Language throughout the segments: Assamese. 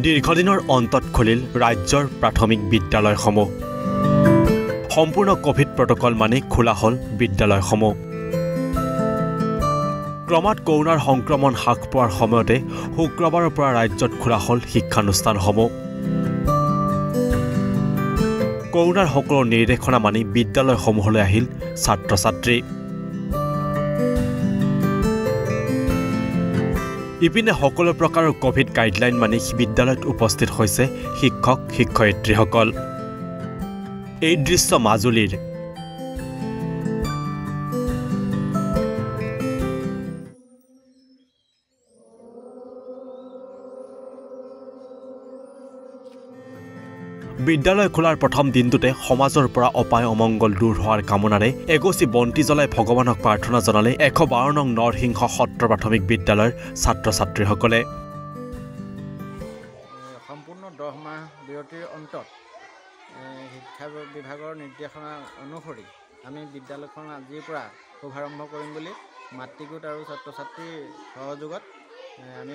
দীৰ্ঘদিনৰ অন্তত খুলিল ৰাজ্যৰ প্ৰাথমিক বিদ্যালয়সমূহ। সম্পূৰ্ণ কোভিড প্ৰটকল মানি খোলা হ'ল বিদ্যালয়সমূহ। ক্ৰমাৎ কৰোনাৰ সংক্ৰমণ হ্ৰাস পোৱাৰ সময়তে শুক্ৰবাৰৰ পৰা ৰাজ্যত খোলা হ'ল শিক্ষানুষ্ঠানসমূহ। কৰোনাৰ সকলো নিৰ্দেশনা মানি বিদ্যালয়সমূহলৈ আহিল ছাত্ৰ ছাত্ৰী। ইপিনে সকলো প্ৰকাৰৰ কোভিড গাইডলাইন মানি বিদ্যালয়ত উপস্থিত হৈছে শিক্ষক শিক্ষয়িত্ৰীসকল। এই দৃশ্য মাজুলীৰ। বিদ্যালয় খোলাৰ প্ৰথম দিনটোতে সমাজৰ পৰা অপায় অমংগল দূৰ হোৱাৰ কামনাৰে এগছি বন্তি জ্বলাই ভগৱানক প্ৰাৰ্থনা জনালে 112 নং নৰসিংহ সত্ৰ প্ৰাথমিক বিদ্যালয়ৰ ছাত্ৰ ছাত্ৰীসকলে। সম্পূৰ্ণ 10 মাহ বিৰতিৰ অন্তত শিক্ষা বিভাগৰ নিৰ্দেশনা অনুসৰি আমি বিদ্যালয়খন আজিৰ পৰা শুভাৰম্ভ কৰিম বুলি মাতৃগোট আৰু ছাত্ৰ ছাত্ৰীৰ সহযোগত আমি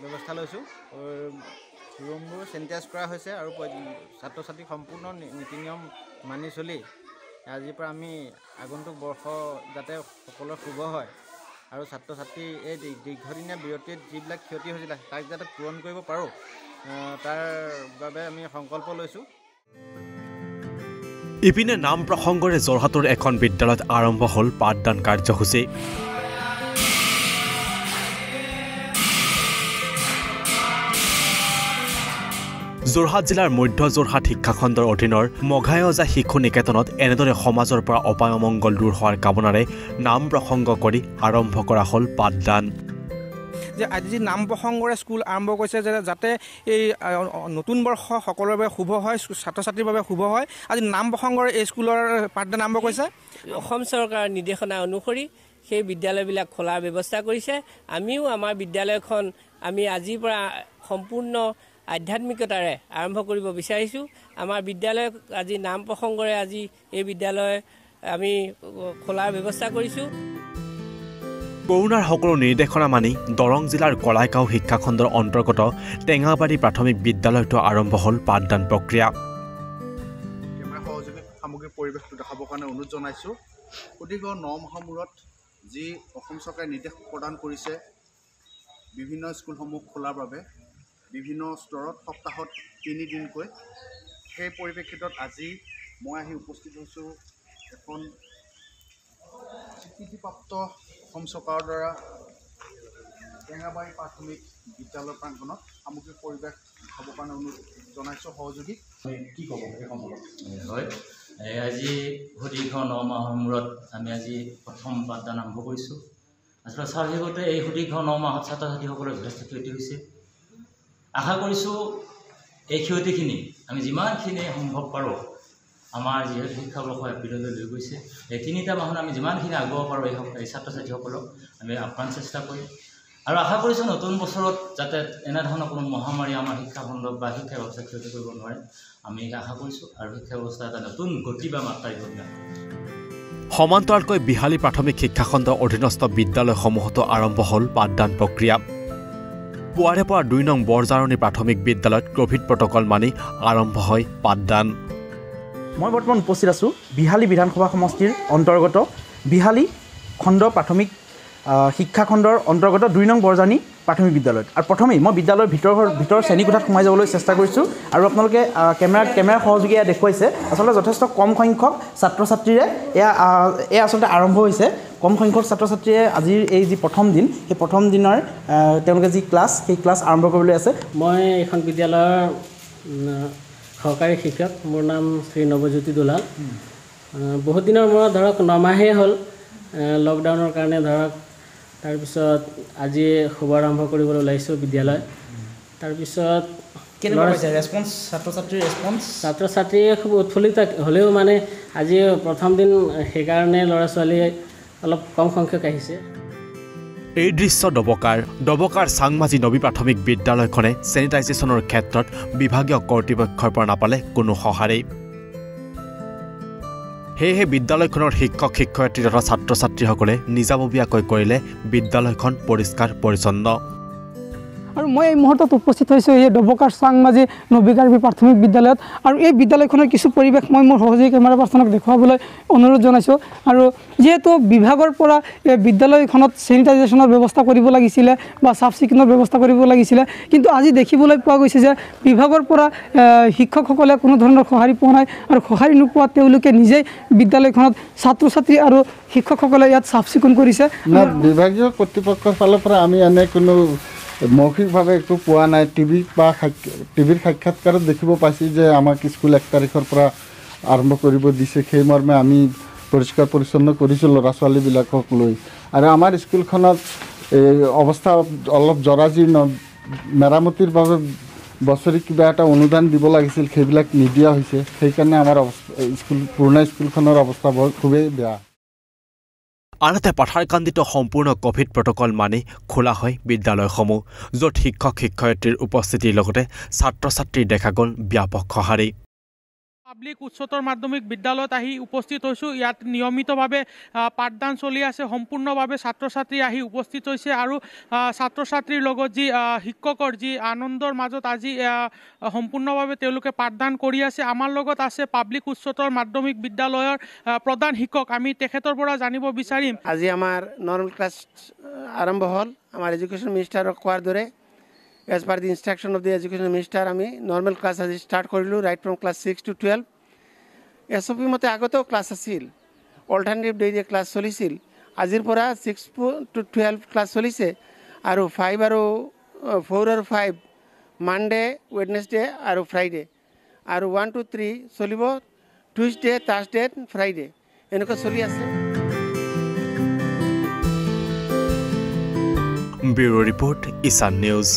ব্যৱস্থা লৈছোঁ। ৰুমবোৰ চেনিটাইজ কৰা হৈছে আৰু ছাত্ৰ ছাত্ৰীক সম্পূৰ্ণ নীতি নিয়ম মানি চলি আজিৰ পৰা আমি আগন্তুক বৰ্ষ যাতে সকলোৰে শুভ হয় আৰু ছাত্ৰ ছাত্ৰী এই দীৰ্ঘদিনীয়া বিৰতিত যিবিলাক ক্ষতি হৈছিলে তাক যাতে পূৰণ কৰিব পাৰোঁ তাৰ বাবে আমি সংকল্প লৈছোঁ। ইপিনে নাম প্ৰসংগৰে যোৰহাটৰ এখন বিদ্যালয়ত আৰম্ভ হ'ল পাঠদান কাৰ্যসূচী। যোৰহাট জিলাৰ মধ্য যোৰহাট শিক্ষাখণ্ডৰ অধীনৰ মঘায়জা শিশু নিকেতনত এনেদৰে সমাজৰ পৰা অপায় অমংগল দূৰ হোৱাৰ কামনাৰে নাম প্ৰসংগ কৰি আৰম্ভ কৰা হ'ল পাঠদান। যে আজি নাম প্ৰসংগৰে স্কুল আৰম্ভ কৰিছে যাতে এই নতুন বৰ্ষ সকলোৰে বাবে শুভ হয়, ছাত্ৰ ছাত্ৰীৰ বাবে শুভ হয়। আজি নাম প্ৰসংগৰে এই স্কুলৰ পাঠদান আৰম্ভ কৰিছে। অসম চৰকাৰৰ নিৰ্দেশনা অনুসৰি সেই বিদ্যালয়বিলাক খোলাৰ ব্যৱস্থা কৰিছে। আমিও আমাৰ বিদ্যালয়খন আমি আজিৰ পৰা সম্পূৰ্ণ আধ্যাত্মিকতাৰে আৰম্ভ কৰিব বিচাৰিছোঁ। আমাৰ বিদ্যালয় আজি নাম প্ৰসংগৰে আজি এই বিদ্যালয় আমি খোলাৰ ব্যৱস্থা কৰিছোঁ। কৰোনাৰ সকলো নিৰ্দেশনা মানি দৰং জিলাৰ কলাইগাঁও শিক্ষাখণ্ডৰ অন্তৰ্গত টেঙাবাৰী প্ৰাথমিক বিদ্যালয়তো আৰম্ভ হ'ল পাঠদান প্ৰক্ৰিয়া। কেমেৰা সহযোগী সামগ্ৰিক পৰিৱেশটো দেখাবৰ কাৰণে অনুৰোধ জনাইছোঁ। সুদীৰ্ঘ 9 মাহৰ মূৰত যি অসম চৰকাৰে নিৰ্দেশ প্ৰদান কৰিছে বিভিন্ন স্কুলসমূহ খোলাৰ বাবে বিভিন্ন স্তৰত সপ্তাহত 3 দিনকৈ, সেই পৰিপ্ৰেক্ষিতত আজি মই আহি উপস্থিত হৈছোঁ এখন স্বীকৃতিপ্ৰাপ্ত অসম চৰকাৰৰ দ্বাৰা টেঙাবাৰী প্ৰাথমিক বিদ্যালয় প্ৰাংগণত সামগ্ৰিক পৰিৱেশ দেখাবৰ কাৰণে অনুৰোধ জনাইছোঁ সহযোগী। কি ক'ব এই সন্দৰ্ভত? হয়, আজি সুদীৰ্ঘ 9 মাহৰ মূৰত আমি আজি প্ৰথম পাঠদান আৰম্ভ কৰিছোঁ। আচলতে স্বাভাৱিকতে এই সুদীৰ্ঘ 9 মাহত ছাত্ৰ ছাত্ৰীসকলৰ যথেষ্ট ক্ষতি হৈছে। আশা কৰিছোঁ এই ক্ষতিখিনি আমি যিমানখিনি সম্ভৱ পাৰোঁ, আমাৰ যিহেতু শিক্ষাবৰ্ষ এপ্ৰিললৈ লৈ গৈছে, এই 3টা মাহত আমি যিমানখিনি আগুৱাব পাৰোঁ এই ছাত্ৰ ছাত্ৰীসকলক আমি আপ্ৰাণ চেষ্টা কৰিম। আৰু আশা কৰিছোঁ নতুন বছৰত যাতে এনেধৰণৰ কোনো মহামাৰী আমাৰ শিক্ষাখণ্ডক বা শিক্ষা ব্যৱস্থাক ক্ষতি কৰিব নোৱাৰে, আমি আশা কৰিছোঁ। আৰু শিক্ষা ব্যৱস্থা এটা নতুন গতি বা মাত্ৰাই ধৰি সমান্তৰালকৈ বিহালী প্ৰাথমিক শিক্ষাখণ্ডৰ অধীনস্থ বিদ্যালয়সমূহতো আৰম্ভ হ'ল পাঠদান প্ৰক্ৰিয়া। পুৱাৰে পৰা 2 নং বৰজাৰণী প্ৰাথমিক বিদ্যালয়ত কোভিড প্ৰটকল মানি আৰম্ভ হয় পাঠদান। মই বৰ্তমান উপস্থিত আছোঁ বিহালী বিধানসভা সমষ্টিৰ অন্তৰ্গত বিহালী খণ্ড প্ৰাথমিক শিক্ষাখণ্ডৰ অন্তৰ্গত 2 নং বৰজাৰণী প্ৰাথমিক বিদ্যালয়ত। আৰু প্ৰথমেই মই বিদ্যালয়ৰ ভিতৰৰ শ্ৰেণীকোঠাত সোমাই যাবলৈ চেষ্টা কৰিছোঁ। আৰু আপোনালোকে কেমেৰা সহযোগী এয়া দেখুৱাইছে, আচলতে যথেষ্ট কম সংখ্যক ছাত্ৰ ছাত্ৰীৰে এয়া আচলতে আৰম্ভ হৈছে। কম সংখ্যক ছাত্ৰ ছাত্ৰীয়ে আজিৰ এই যি প্ৰথম দিন, সেই প্ৰথম দিনৰ তেওঁলোকে যি ক্লাছ, সেই ক্লাছ আৰম্ভ কৰিবলৈ আছে। মই এইখন বিদ্যালয়ৰ সহকাৰী শিক্ষক, মোৰ নাম শ্ৰী নৱজ্যোতি দুলাল। বহুত দিনৰ মূৰত ধৰক 9 মাহেই হ'ল লকডাউনৰ কাৰণে ধৰক, তাৰপিছত আজি শুভাৰম্ভ কৰিবলৈ ওলাইছোঁ বিদ্যালয়। তাৰপিছত ছাত্ৰ ছাত্ৰীয়ে খুব উৎফুল্লিত হ'লেও মানে আজি প্ৰথম দিন, সেইকাৰণে ল'ৰা ছোৱালীয়ে অলপ কম সংখ্যক আহিছে। এই দৃশ্য ডবকাৰ চাংমাজি নবী প্ৰাথমিক বিদ্যালয়খনে চেনিটাইজেশ্যনৰ ক্ষেত্ৰত বিভাগীয় কৰ্তৃপক্ষৰ পৰা নাপালে কোনো সঁহাৰি। সেয়েহে বিদ্যালয়খনৰ শিক্ষক শিক্ষয়িত্ৰী তথা ছাত্ৰ ছাত্ৰীসকলে নিজাববীয়াকৈ কৰিলে বিদ্যালয়খন পৰিষ্কাৰ পৰিচ্ছন্ন। আৰু মই এই মুহূৰ্তত উপস্থিত হৈছোঁ এই ডবকাৰ চাংমাজি নবীকাৰ্বি প্ৰাথমিক বিদ্যালয়ত আৰু এই বিদ্যালয়খনৰ কিছু পৰিৱেশ মই মোৰ সহযোগী কেমেৰা পাৰ্চনক দেখুৱাবলৈ অনুৰোধ জনাইছোঁ আৰু যিহেতু বিভাগৰ পৰা এই বিদ্যালয়খনত চেনিটাইজেশ্যনৰ ব্যৱস্থা কৰিব লাগিছিলে বা চাফ চিকুণৰ ব্যৱস্থা কৰিব লাগিছিলে কিন্তু আজি দেখিবলৈ পোৱা গৈছে যে বিভাগৰ পৰা শিক্ষকসকলে কোনো ধৰণৰ সঁহাৰি পোৱা নাই আৰু সঁহাৰি নোপোৱা তেওঁলোকে নিজেই বিদ্যালয়খনত ছাত্ৰ ছাত্ৰী আৰু শিক্ষকসকলে ইয়াত চাফ চিকুণ কৰিছে বিভাগীয় কৰ্তৃপক্ষৰ ফালৰ পৰা আমি এনে কোনো মৌখিকভাৱে একো পোৱা নাই টিভিৰ সাক্ষাৎকাৰত দেখিব পাইছোঁ যে আমাক স্কুল 1 তাৰিখৰ পৰা আৰম্ভ কৰিব দিছে সেই মৰ্মে আমি পৰিষ্কাৰ পৰিচ্ছন্ন কৰিছোঁ ল'ৰা ছোৱালীবিলাকক লৈ আৰু আমাৰ স্কুলখনত এই অৱস্থা অলপ জৰাজীৰ্ণ মেৰামতিৰ বাবে বছৰি কিবা এটা অনুদান দিব লাগিছিল সেইবিলাক নিদিয়া হৈছে সেইকাৰণে আমাৰ পুৰণা স্কুলখনৰ অৱস্থা খুবেই বেয়া আনহাতে পাথাৰকান্দিত সম্পূৰ্ণ কোভিড প্ৰটকল মানি খোলা হয় বিদ্যালয়সমূহ য'ত শিক্ষক শিক্ষয়িত্ৰীৰ উপস্থিতিৰ লগতে ছাত্ৰ ছাত্ৰীৰ দেখা গ'ল ব্যাপক সঁহাৰি পাব্লিক উচ্চতৰ মাধ্যমিক বিদ্যালয়ত আহি উপস্থিত হৈছোঁ ইয়াত নিয়মিতভাৱে পাঠদান চলি আছে সম্পূৰ্ণভাৱে ছাত্ৰ ছাত্ৰী আহি উপস্থিত হৈছে আৰু ছাত্ৰ ছাত্ৰীৰ লগত যি শিক্ষকৰ যি আনন্দৰ মাজত আজি সম্পূৰ্ণভাৱে তেওঁলোকে পাঠদান কৰি আছে আমাৰ লগত আছে পাব্লিক উচ্চতৰ মাধ্যমিক বিদ্যালয়ৰ প্ৰধান শিক্ষক আমি তেখেতৰ পৰা জানিব বিচাৰিম আজি আমাৰ নৰ্মেল ক্লাছ আৰম্ভ হ'ল আমাৰ এডুকেশ্যন মিনিষ্টাৰক কোৱাৰ দৰে As per the instruction of the education minister, আমি normal class আজি start কৰিলোঁ right from class 6 to 12. SOP মতে আগতেও ক্লাছ আছিল অল্টাৰনেটিভ ডে ক্লাছ চলিছিল আজিৰ পৰা 6 to 12 ক্লাছ চলিছে আৰু 5 আৰু 4 আৰু 5 মানডে ৱেডনেছডে আৰু ফ্ৰাইডে আৰু 1 to 3 চলিব টুইজডে থাৰ্ছডে ফ্ৰাইডে এনেকুৱা চলি আছে ব্যুৰো ৰিপৰ্ট ইছান নিউজ